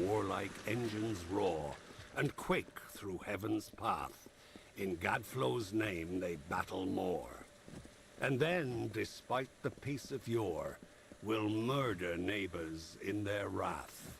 warlike engines roar and quake through heaven's path. In Gadflow's name they battle more. And then, despite the peace of yore, will murder neighbors in their wrath.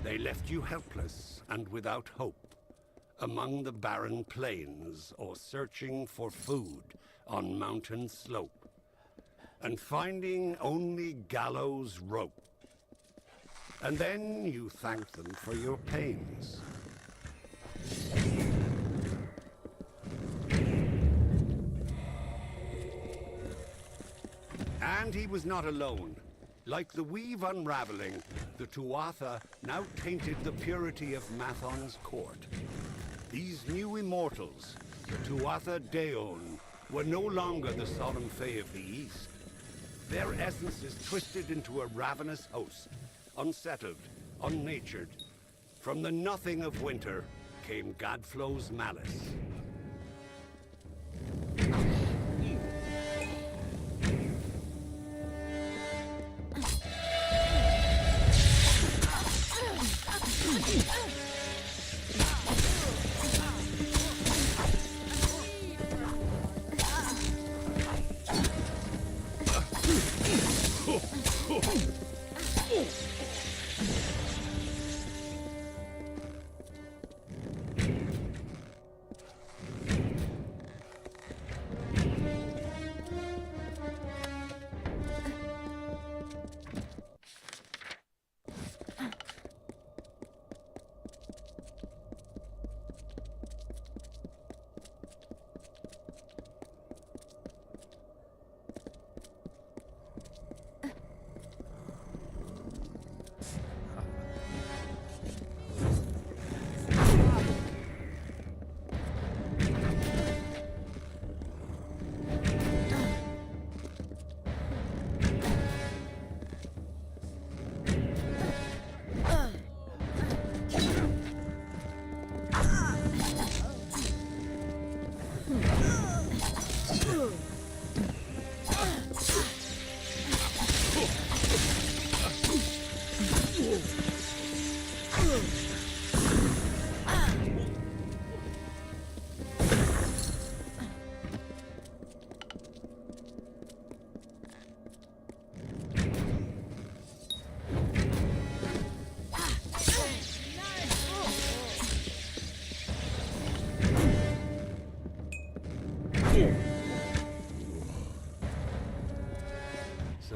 They left you helpless and without hope, among the barren plains or searching for food on mountain slope, and finding only gallows rope. And then you thanked them for your pains. And he was not alone. Like the weave unraveling, the Tuatha now tainted the purity of Mathon's court. These new immortals, the Tuatha Daon, were no longer the solemn fae of the East. Their essence is twisted into a ravenous host, unsettled, unnatured. From the nothing of winter came Gadflow's malice.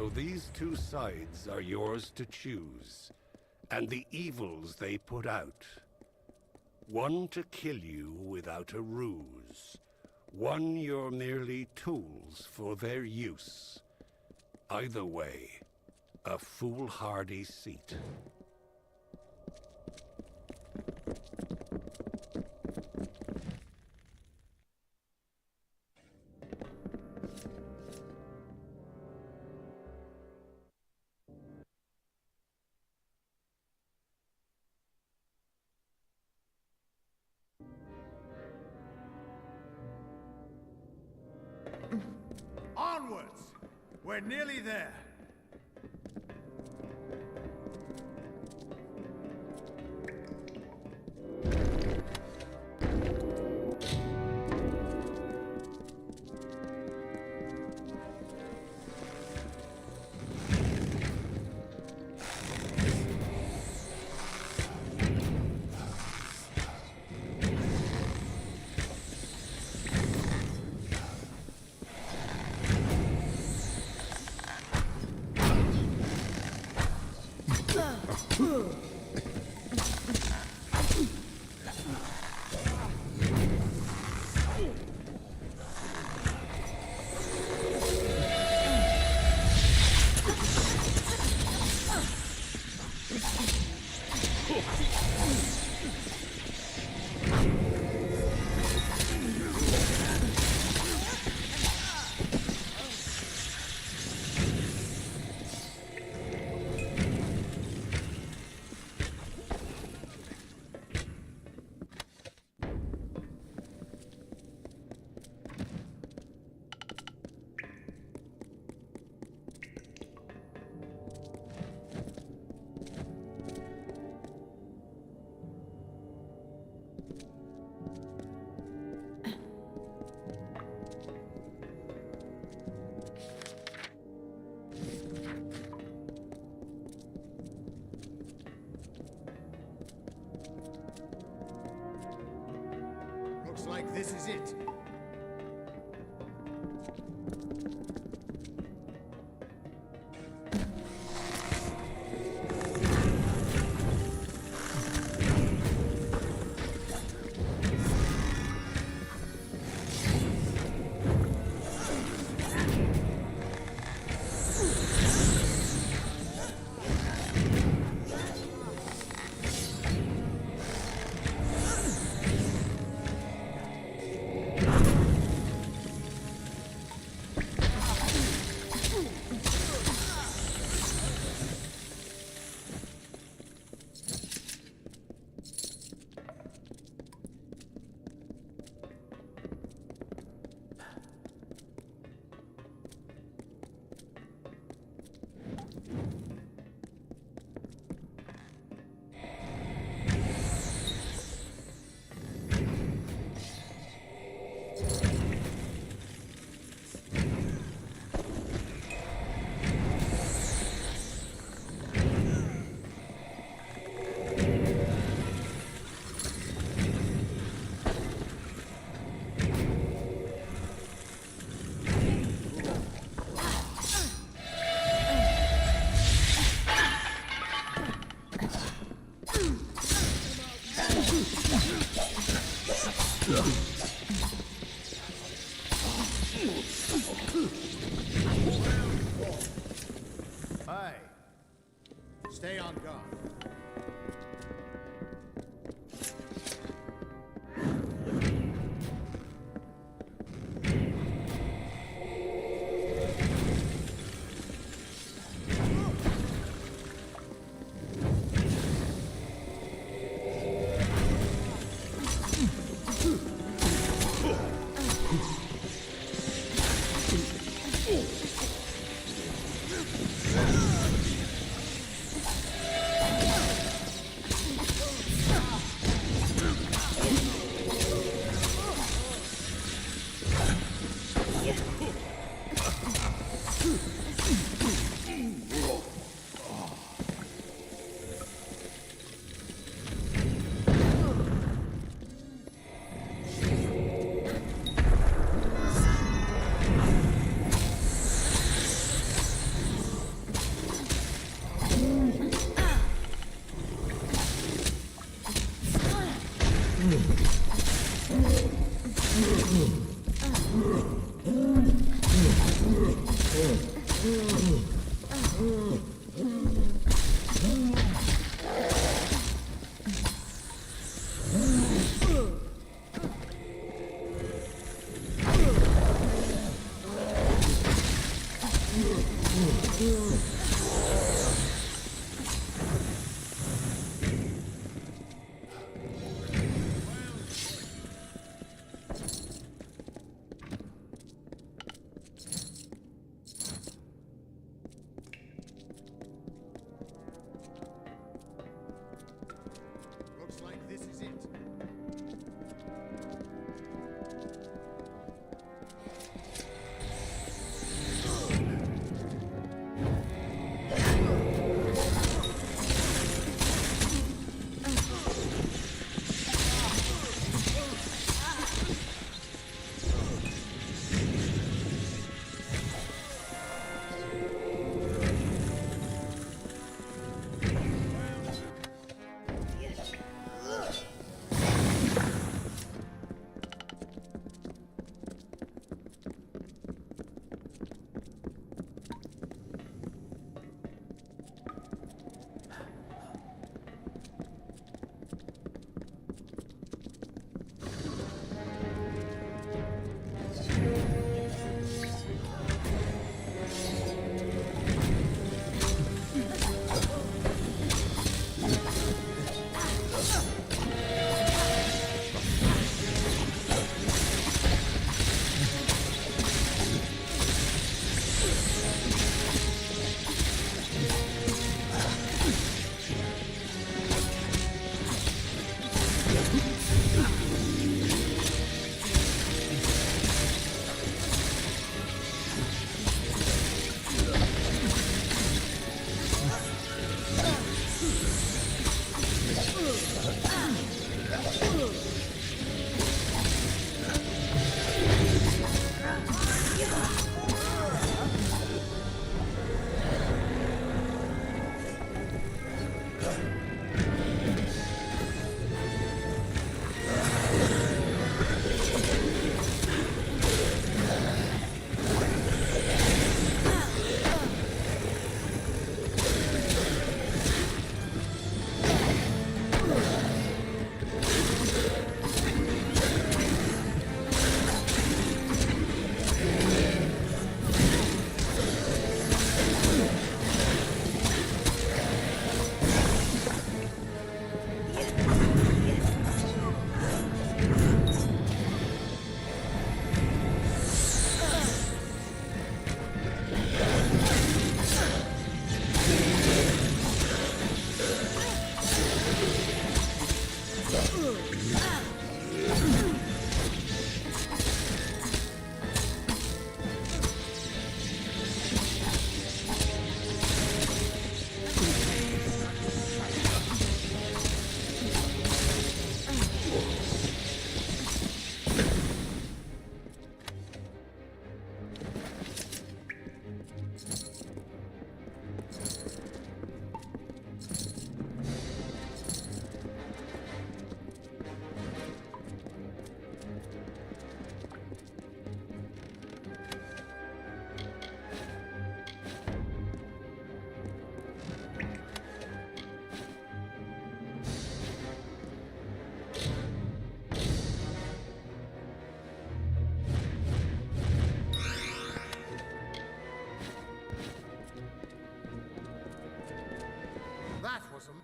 So these two sides are yours to choose, and the evils they put out. One to kill you without a ruse. One you're merely tools for their use. Either way, a foolhardy seat. Onwards! We're nearly there. Looks like this is it. Hi. Stay on guard. Looks like this is it.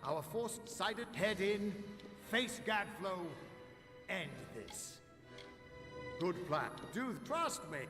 Our forced-sighted head in, face Gadflow, end this. Good plan. Do trust me.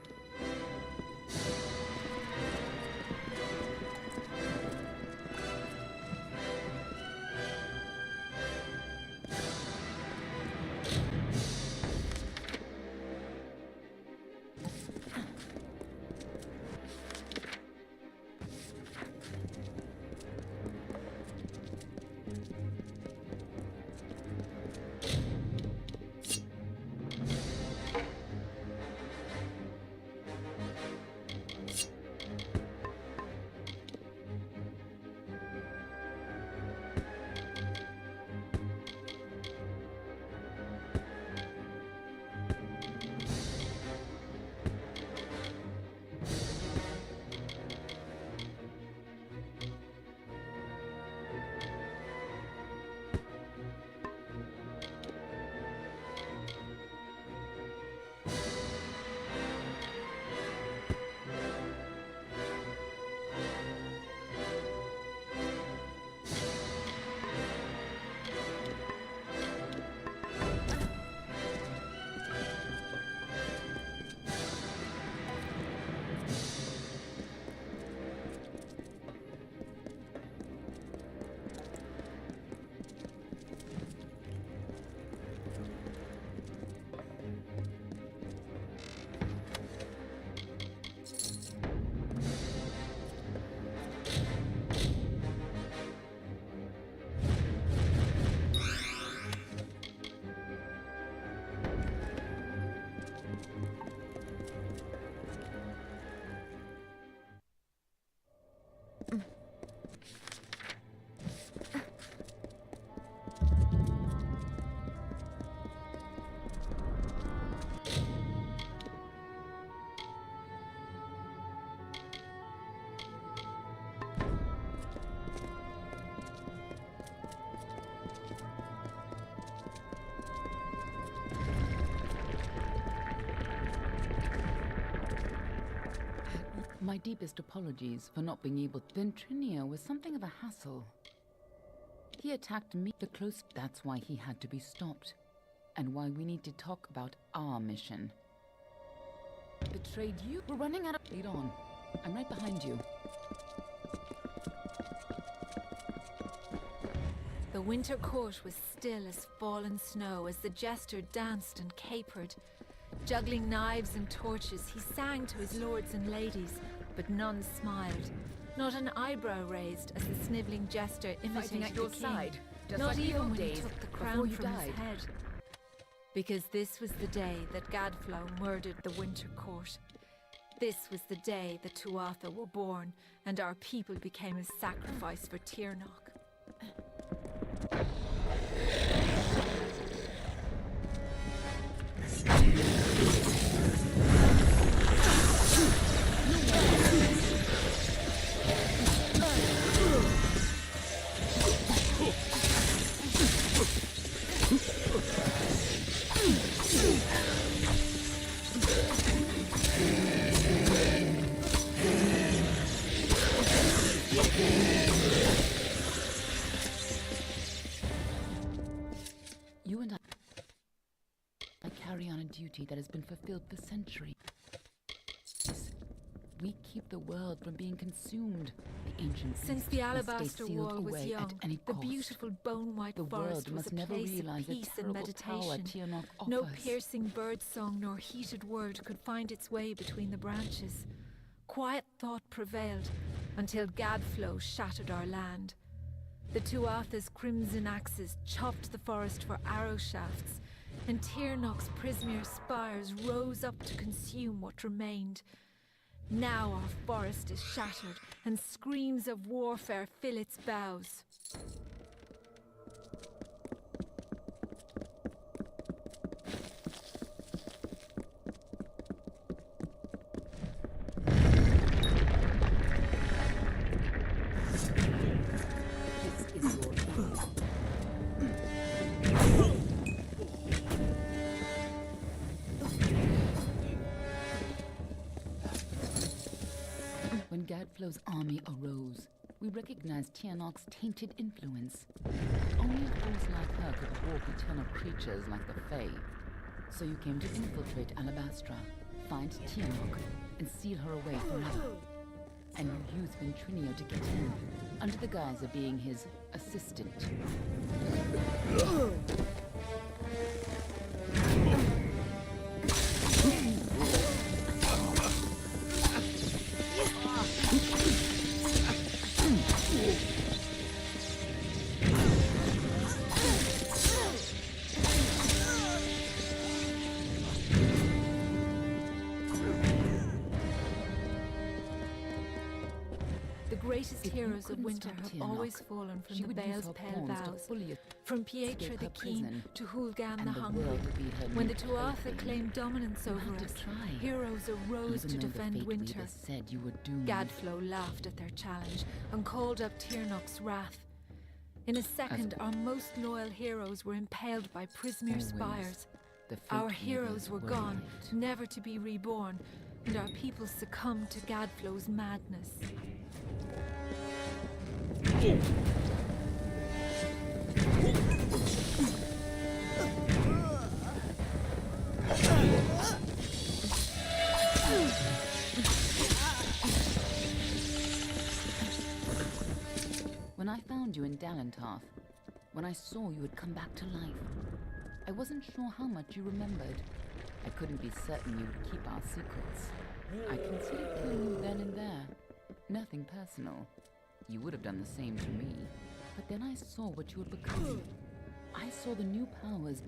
My deepest apologies for not being able. Then Trinio was something of a hassle. He attacked me the close. That's why he had to be stopped. And why we need to talk about our mission. Betrayed you? We're running out of... Lead on. I'm right behind you. The winter court was still as fallen snow as the jester danced and capered. Juggling knives and torches, he sang to his lords and ladies, but none smiled. Not an eyebrow raised as the sniveling jester imitated at your the king. side, just Not like the even old when he days, took the before crown you from his died. head. Because this was the day that Gadflo murdered the winter court. This was the day the Tuatha were born, and our people became a sacrifice for Tirnoch. You and I carry on a duty that has been fulfilled for centuries. We keep the world from being consumed. The ancient Since beast the must stay Alabaster sealed Wall was away young, at any the cost. beautiful bone-white The forest world was must a never place realize of the peace and terrible power meditation. Tirnoch offers. No piercing bird song nor heated word could find its way between the branches. Quiet thought prevailed until Gadflo shattered our land. The Tuatha's crimson axes chopped the forest for arrow shafts, and Tirnoch's prismere spires rose up to consume what remained. Now our forest is shattered, and screams of warfare fill its boughs. This is your end. When Gadflo's army arose, we recognized Tirnoch's tainted influence. Only a force like her could walk eternal creatures like the Fae. So you came to infiltrate Alabastra, find Tirnoch, and seal her away forever. And you used Ventrinio to get in, under the guise of being his assistant. The greatest If you heroes of couldn't winter stop have Tirnoch, always fallen from she the would use Bale's her pale pawns to vows. fully From Pietra escape the her Keen prison, to Hulgan and the the Hungry. world would be her When new the Tuatha plaything. claimed dominance You over had to us, try. heroes arose Even to though defend the fate winter. weavers said you were doomed. Gadflo laughed at their challenge and called up Tirnoch's wrath. In a second, our most loyal heroes were impaled by prismere Always, spires. the fate Our weavers heroes were gone, right. never to be reborn, and our people succumbed to Gadflo's madness. When I found you in Dalentarth, when I saw you had come back to life, I wasn't sure how much you remembered. I couldn't be certain you would keep our secrets. I considered killing you then and there. Nothing personal. You would have done the same to me. But then I saw what you had become. I saw the new powers.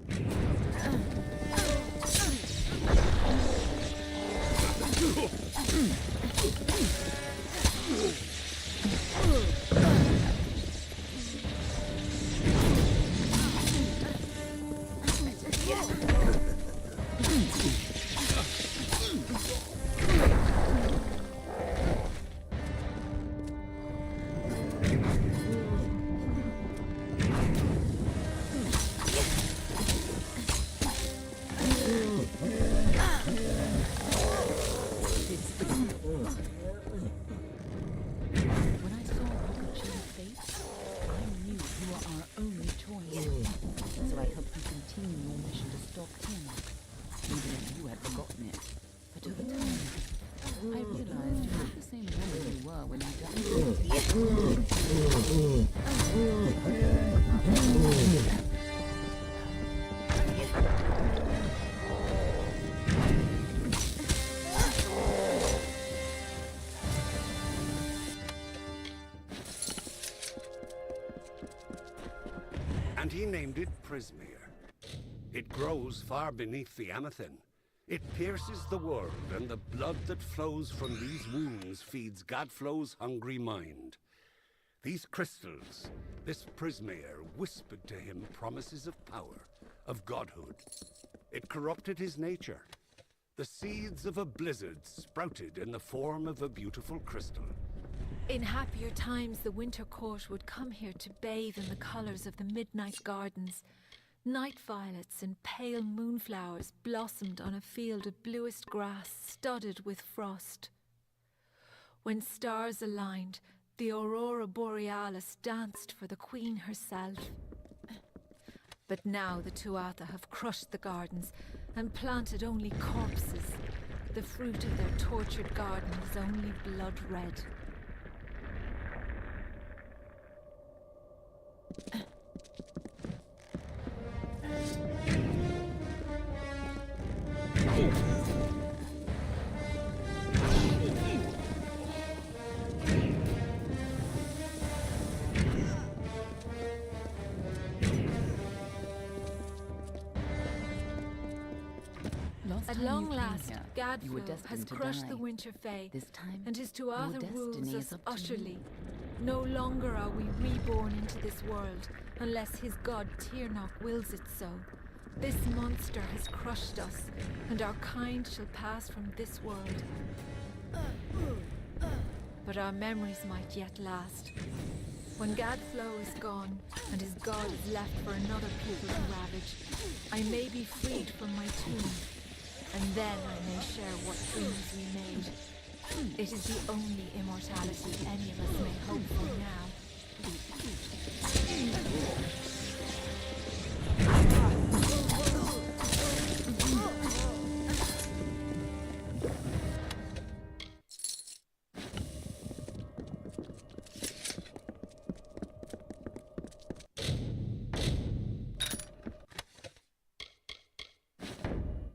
I realized you're not the same woman you were when you died. And he named it Prismere. It grows far beneath the Amethyst. It pierces the world, and the blood that flows from these wounds feeds Gadflow's hungry mind. These crystals, this Prismere, whispered to him promises of power, of godhood. It corrupted his nature. The seeds of a blizzard sprouted in the form of a beautiful crystal. In happier times, the winter court would come here to bathe in the colors of the midnight gardens. Night violets and pale moonflowers blossomed on a field of bluest grass studded with frost. When stars aligned, the aurora borealis danced for the queen herself. But now the Tuatha have crushed the gardens and planted only corpses. The fruit of their tortured garden is only blood red. At long last, Gadflow has crushed the Winter Fae, and his Tuatha rules us utterly. No longer are we reborn into this world, unless his god Tirnoch wills it so. This monster has crushed us, and our kind shall pass from this world. But our memories might yet last. When Gadflow is gone, and his god is left for another people to ravage, I may be freed from my tomb, and then I may share what dreams we made. It is the only immortality any of us may hope for now.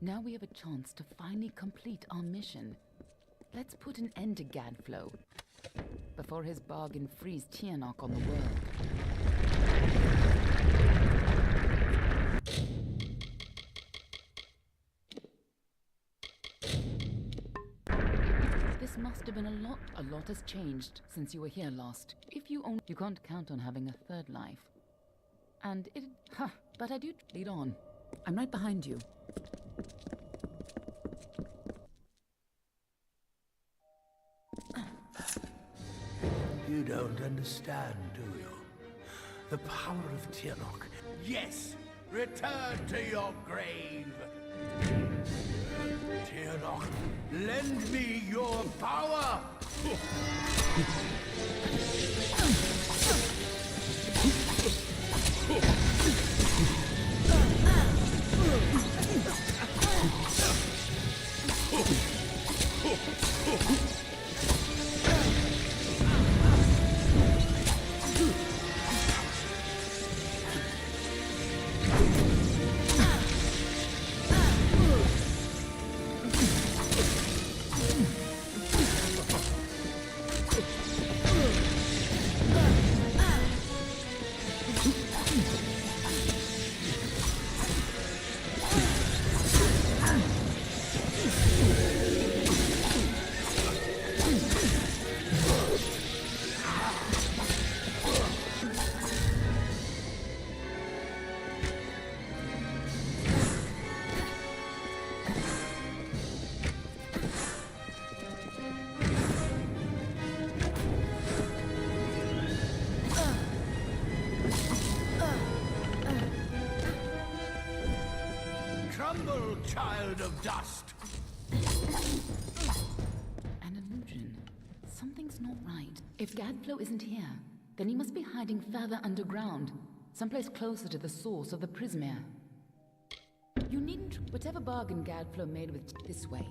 Now we have a chance to finally complete our mission. Let's put an end to Gadflow before his bargain frees Tirnoch on the world. This must have been a lot has changed since you were here last. If you can't count on having a third life. And but I do lead on. I'm right behind you. You don't understand, do you? The power of Tirnoch. Yes! Return to your grave! Tirnoch, lend me your power! Crumble, child of dust! An illusion. Something's not right. If Gadflow isn't here, then he must be hiding further underground, someplace closer to the source of the Prismere. You needn't... Whatever bargain Gadflow made with this way.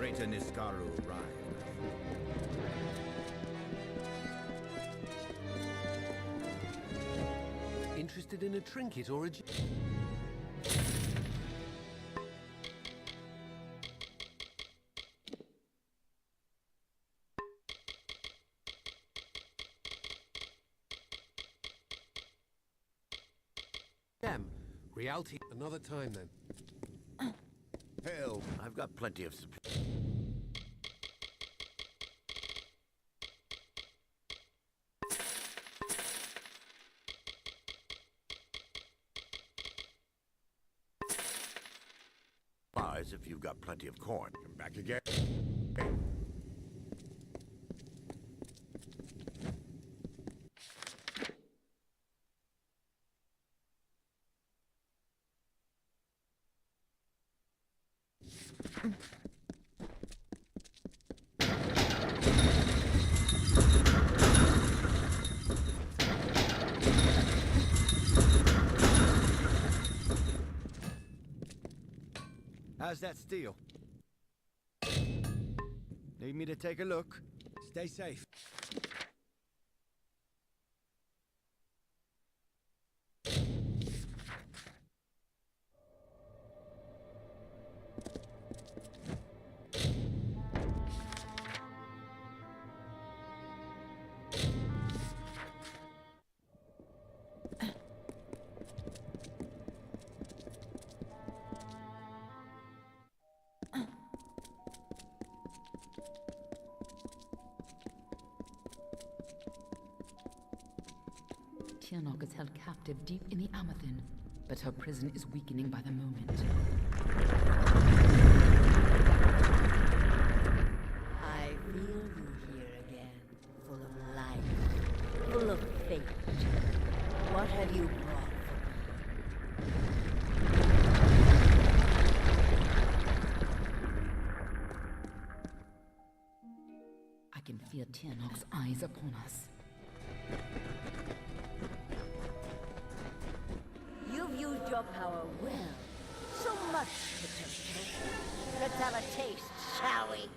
Traitor Niskaru arrived. Interested in a trinket or a... Reality another time then. Hell, I've got plenty of supply. If you've got plenty of corn. Come back again. How's that steel? Need me to take a look? Stay safe. Tianok is held captive deep in the Amathin, but her prison is weakening by the moment. I feel you here again, full of life, full of fate. What have you brought for me? I can feel Tianok's eyes upon us. You've used your power well. So much potential. Let's have a taste, shall we?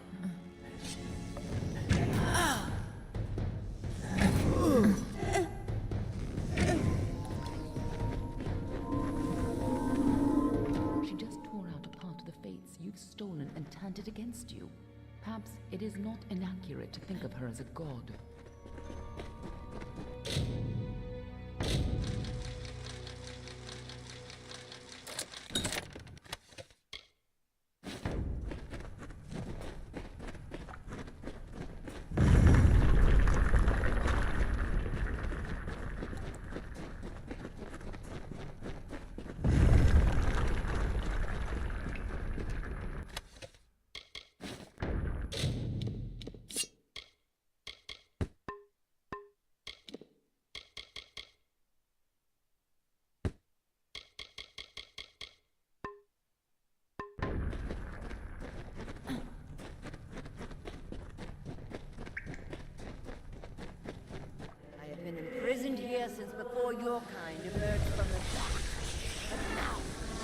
She just tore out a part of the fates you've stolen and turned it against you. Perhaps it is not inaccurate to think of her as a god. Imprisoned here since before your kind emerged from the dark. But now,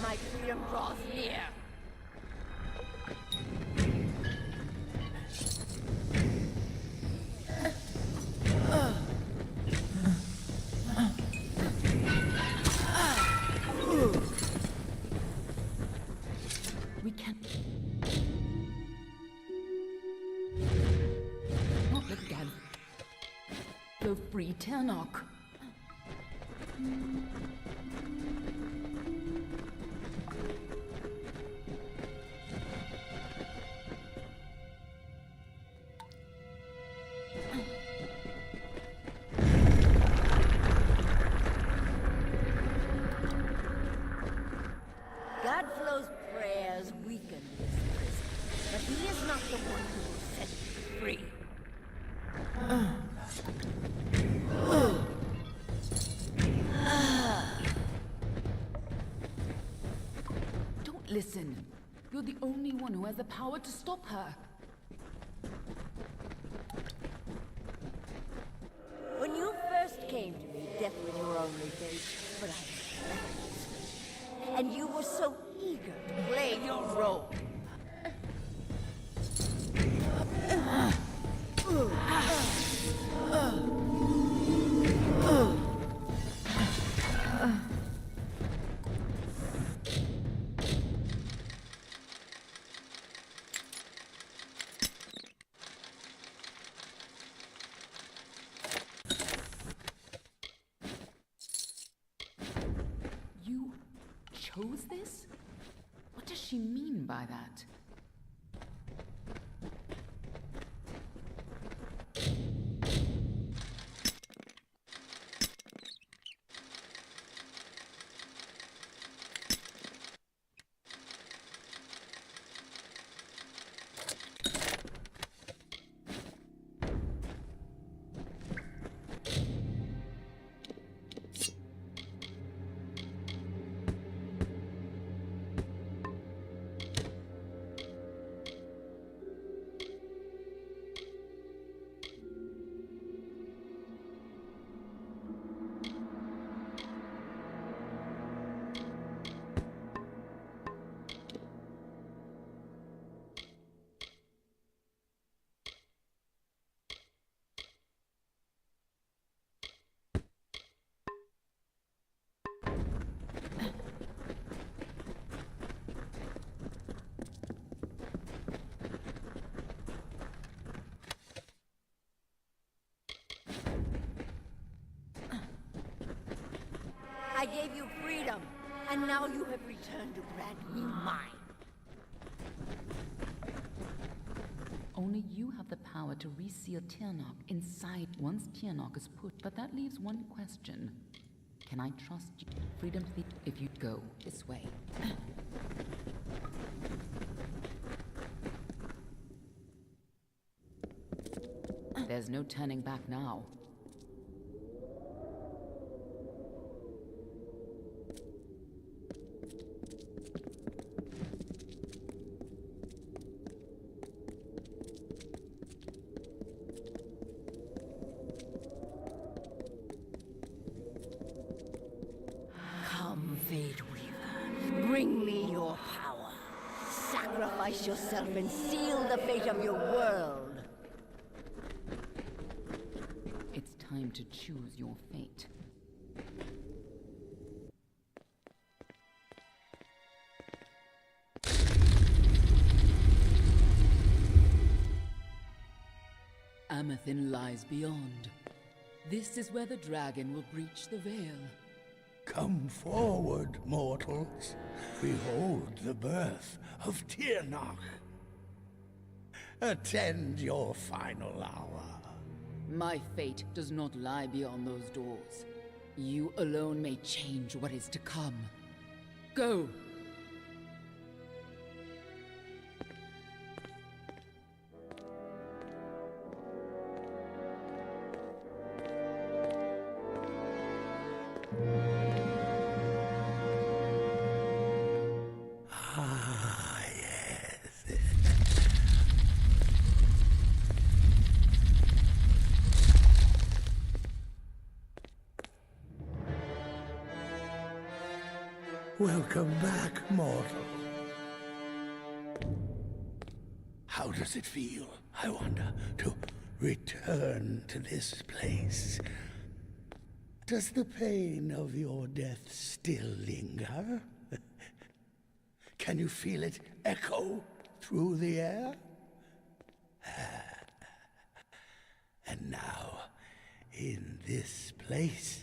my freedom draws near. We can't... Not let Gad go free, Tianok. Godflow's prayers weaken this prison, but he is not the one who will set you free. Don't listen. You're the only one who has the power to stop her. When you first came to me, death was your only fate, but I respected you. And you were so eager to play your role. chose this? What does she mean by that? I gave you freedom, and now you have returned to grant me mine. Only you have the power to reseal Tirnoch inside once Tirnoch is put. But that leaves one question. Can I trust you? Freedom if you go this way. There's no turning back now. Come, Fate Weaver, bring me your power. Sacrifice yourself and seal the fate of your world. It's time to choose your fate. Amethyst lies beyond. This is where the dragon will breach the veil. Come forward, mortals. Behold the birth of Tirnoch. Attend your final hour. My fate does not lie beyond those doors. You alone may change what is to come. Go! Ah, yes. Welcome back, mortal. How does it feel, I wonder, to return to this place? Does the pain of your death still linger? Can you feel it echo through the air? And now, in this place,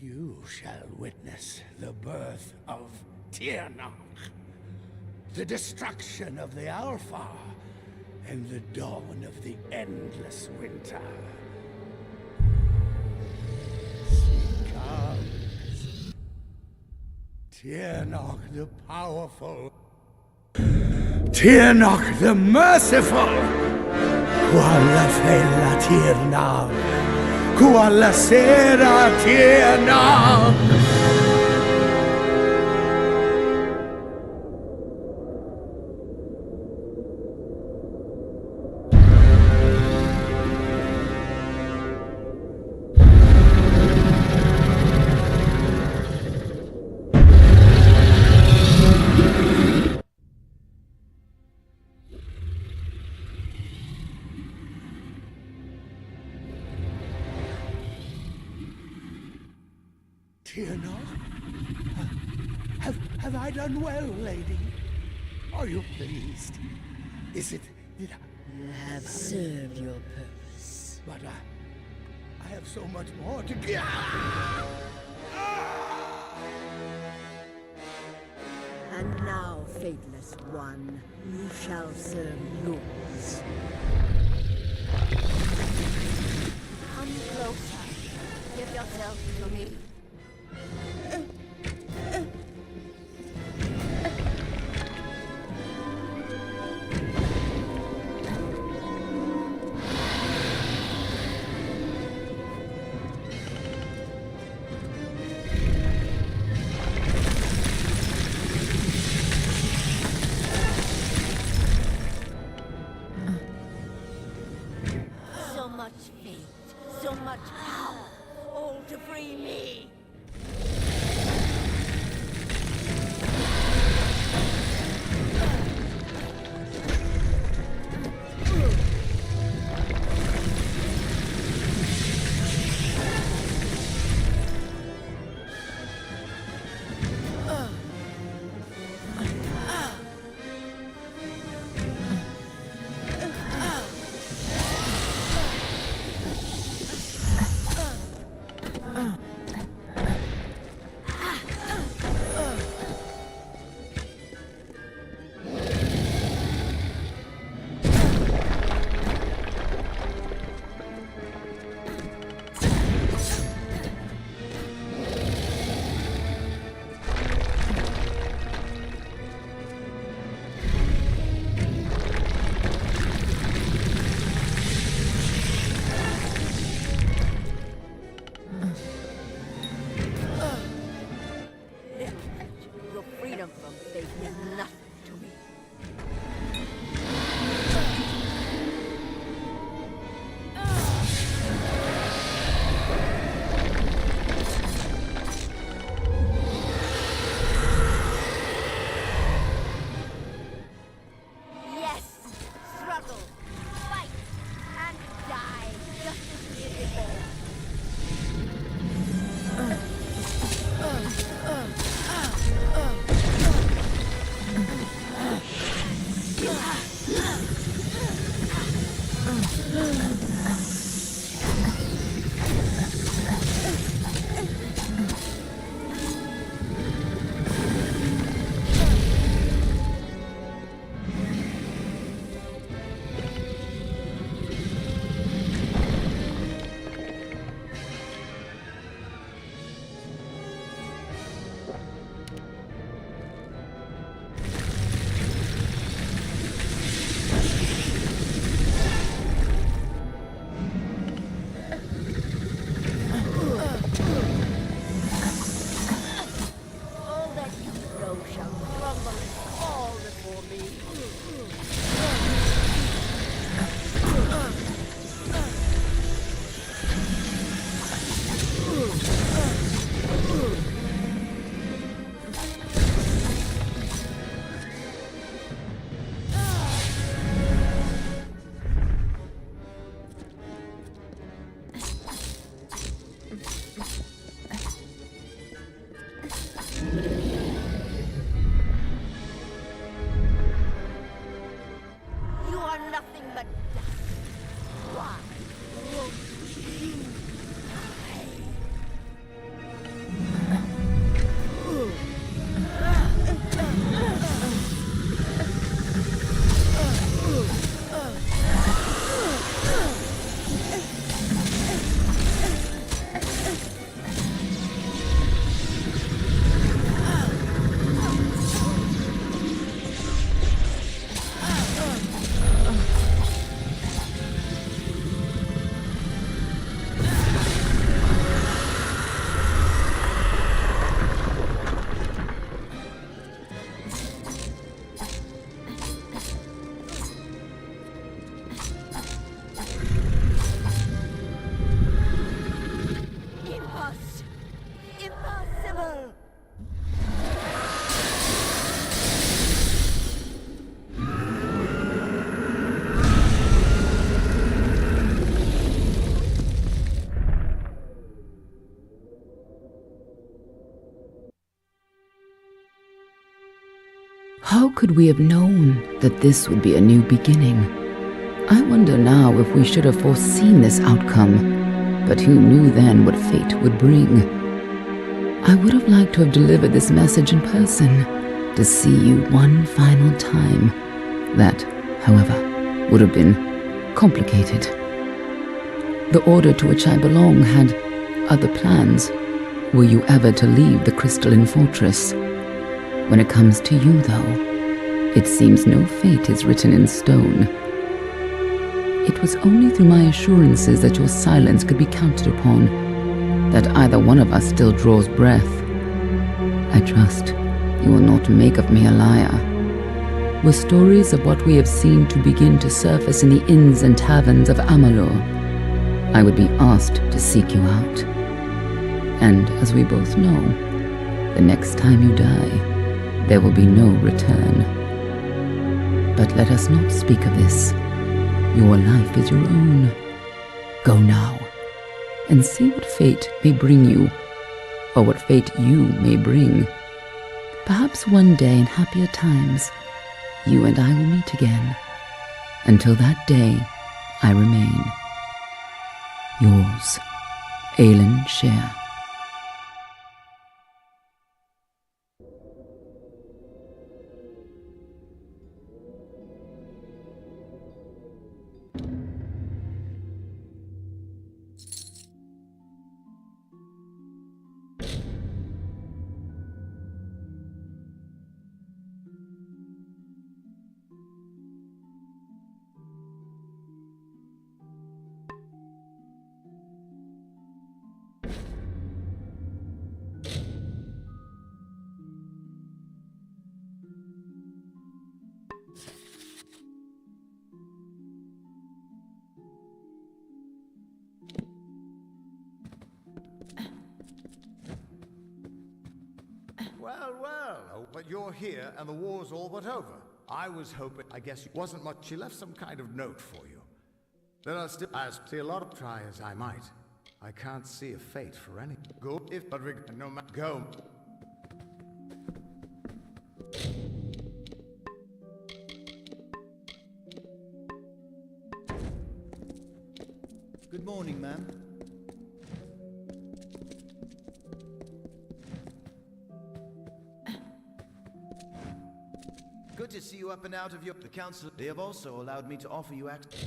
you shall witness the birth of Tirnoch, the destruction of the Alpha, and the dawn of the endless winter. She comes. Tirnoch the powerful. Tirnoch the merciful. Qualla fella Tirnoch. Qualla sera Tirnoch. Tirnoch? Have I done well, lady? Are you pleased? Is it... You have served your purpose. But I have so much more to give. And now, faithless one, you shall serve yours. Come closer. Give yourself to me. So much fate, so much power, all to free me. Your freedom from fate is nothing to me. Yes! Struggle, fight, and die just as you did before. All that you know shall crumble and fall before me. You are nothing but dust. Why won't you die? Impossible! How could we have known that this would be a new beginning? I wonder now if we should have foreseen this outcome, but who knew then what fate would bring? I would have liked to have delivered this message in person, to see you one final time. That, however, would have been complicated. The order to which I belong had other plans. Were you ever to leave the crystalline fortress? When it comes to you, though, it seems no fate is written in stone. It was only through my assurances that your silence could be counted upon that either one of us still draws breath. I trust you will not make of me a liar. Were stories of what we have seen to begin to surface in the inns and taverns of Amalur, I would be asked to seek you out. And as we both know, the next time you die, there will be no return. But let us not speak of this. Your life is your own. Go now, and see what fate may bring you, or what fate you may bring. Perhaps one day in happier times, you and I will meet again. Until that day, I remain yours, Aelin Sher. Well, but you're here and the war's all but over. I was hoping, I guess it wasn't much. She left some kind of note for you. Then I see a lot of try as I might. I can't see a fate for any. Go if, but no matter. Go. Good morning, ma'am. Good to see you up and out of the council. They have also allowed me to offer you access.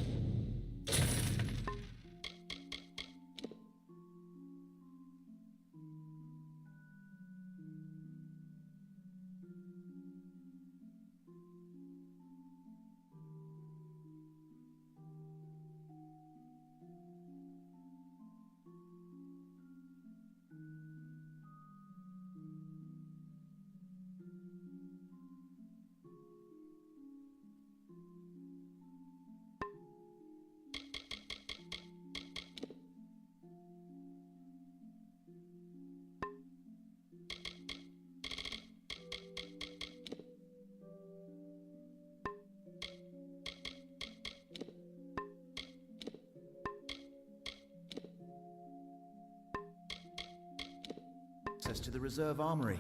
Access to the reserve armory.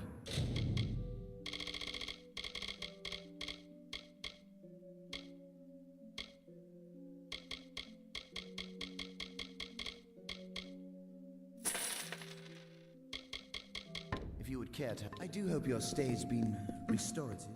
If you would care to, I do hope your stay's been restorative.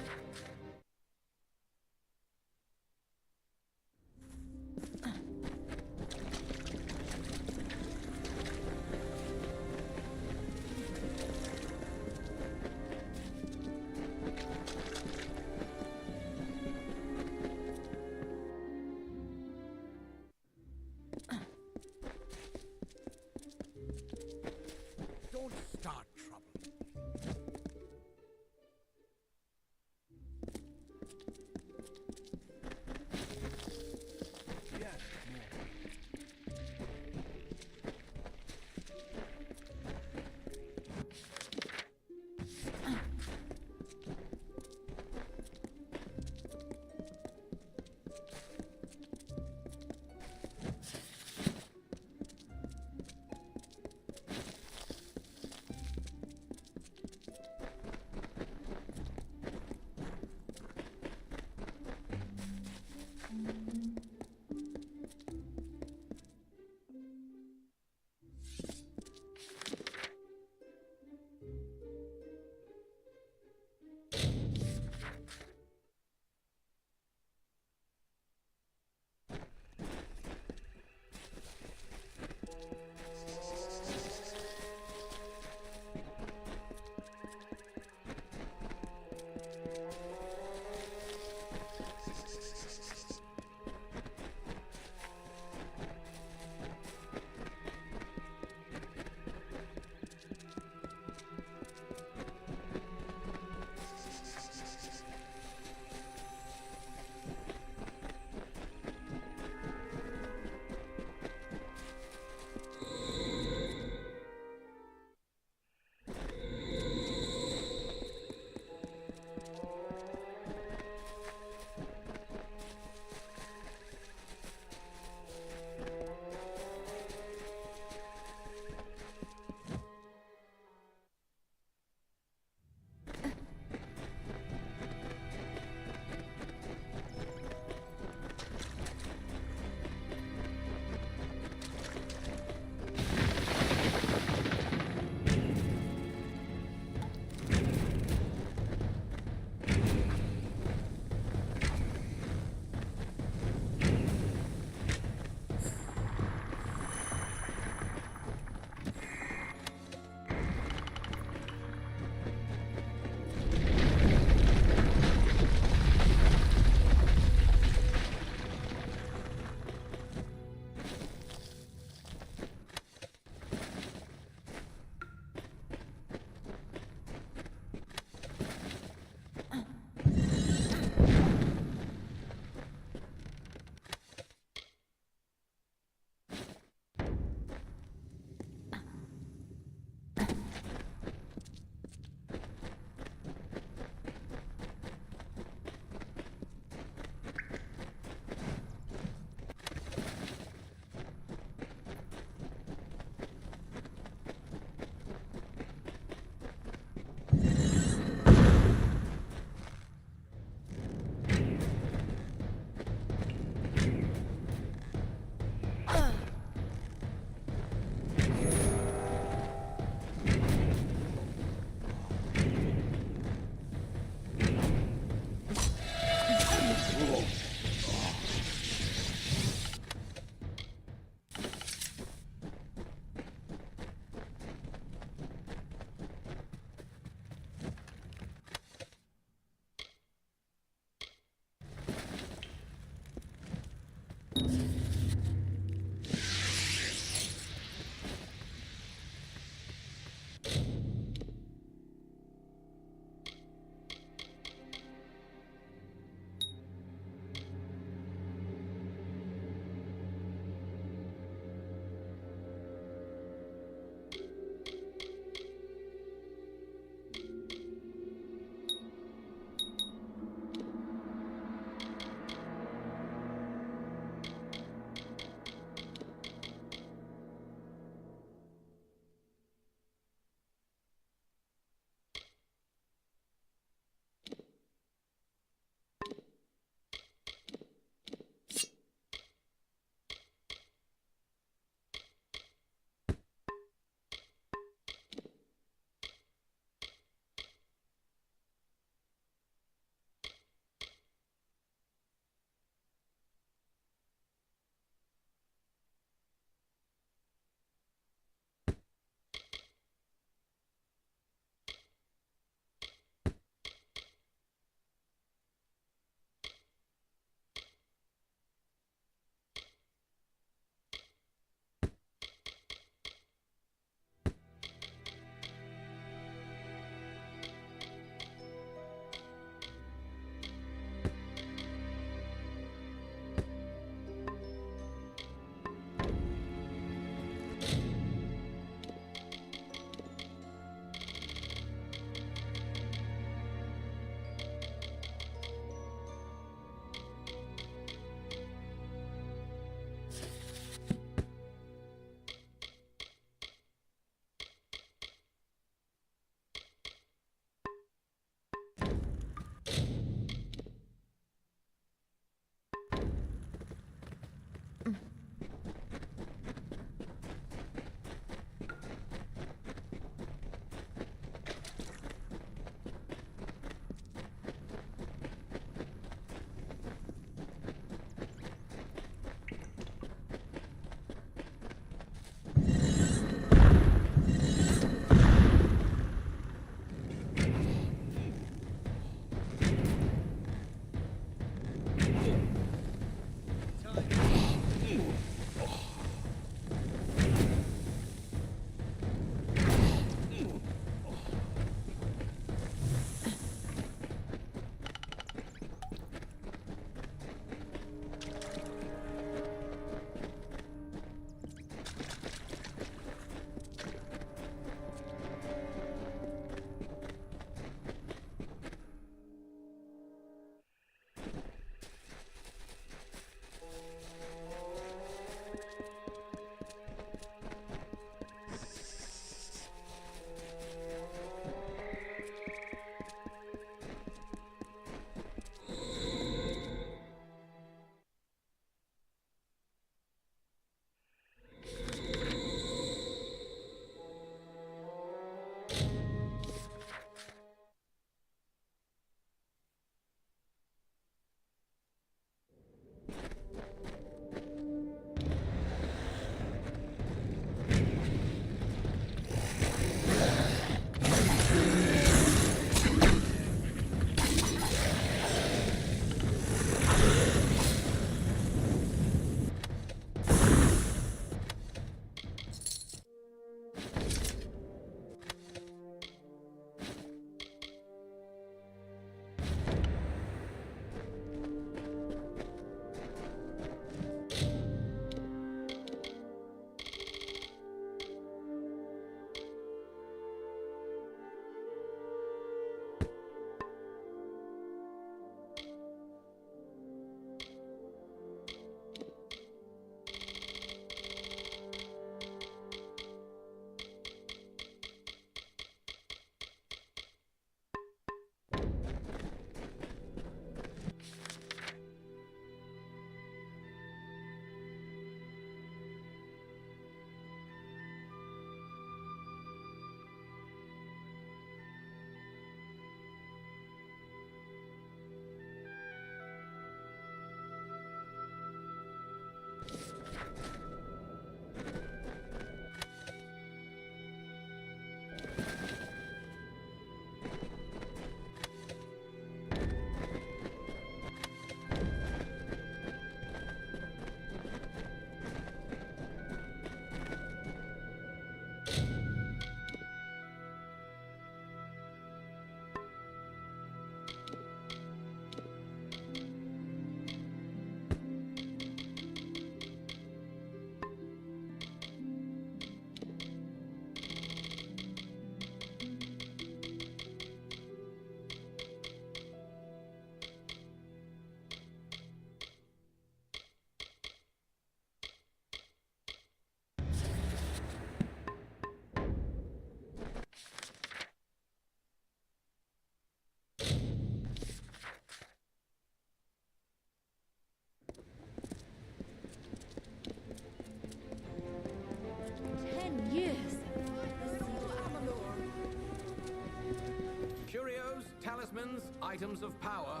items of power.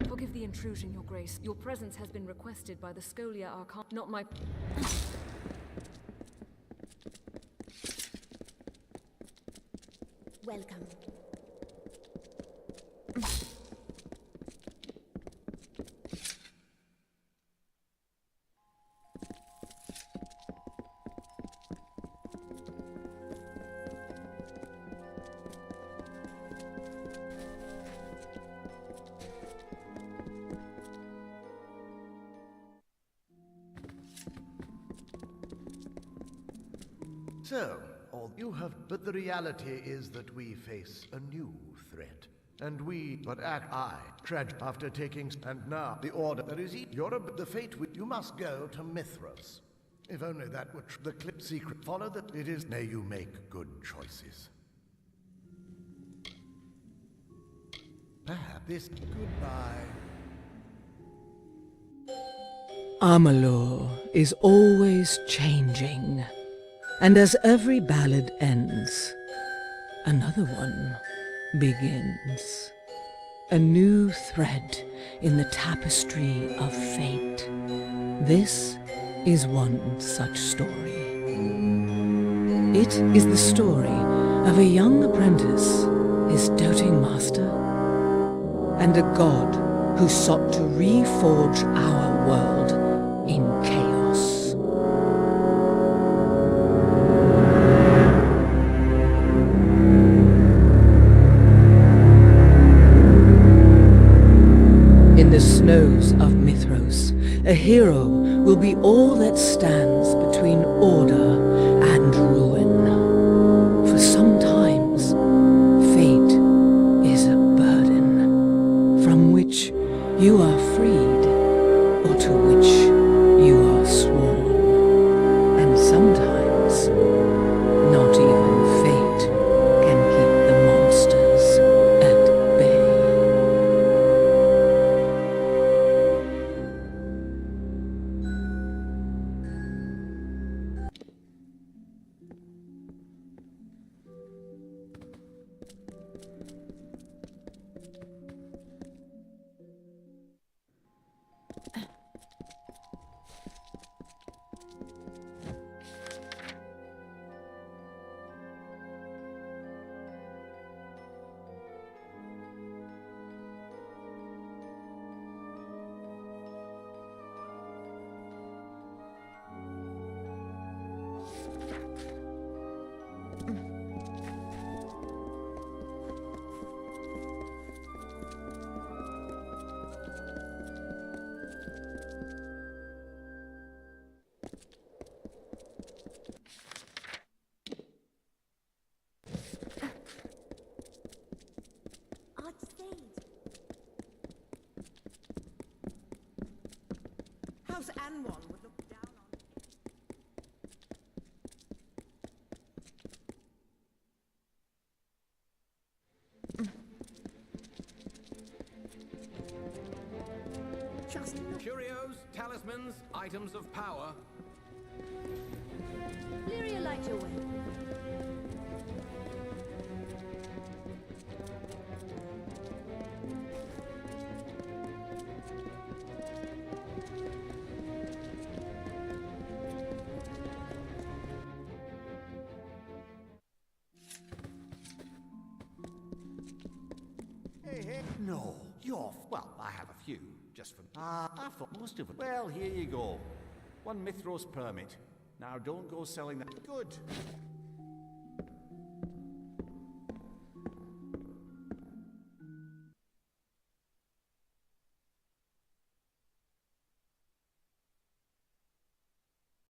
Forgive the intrusion, Your Grace. Your presence has been requested by the Scholia Archon. Not my... Welcome. So, all you have, but the reality is that we face a new threat. And we, but I, tread after taking, and now the order that is Europe, the fate you must go to Mithras. If only that were the clip secret. Follow that it is, may you make good choices. Perhaps this, goodbye. Amalur is always changing. And as every ballad ends, another one begins. A new thread in the tapestry of fate. This is one such story. It is the story of a young apprentice, his doting master, and a god who sought to reforge our world in chaos. In the snows of Mithras, a hero will be all that stands between order and ruin. For sometimes, fate is a burden from which you are freed, or to which you are sworn. And sometimes, not even fate can keep the monsters at bay. House Anwan would look down on... Curios, talismans, items of power. Lyria, light your way. No, you're... Well, I have a few, just for... I thought most of them. Well, here you go. One Mithros permit. Now don't go selling that. Good.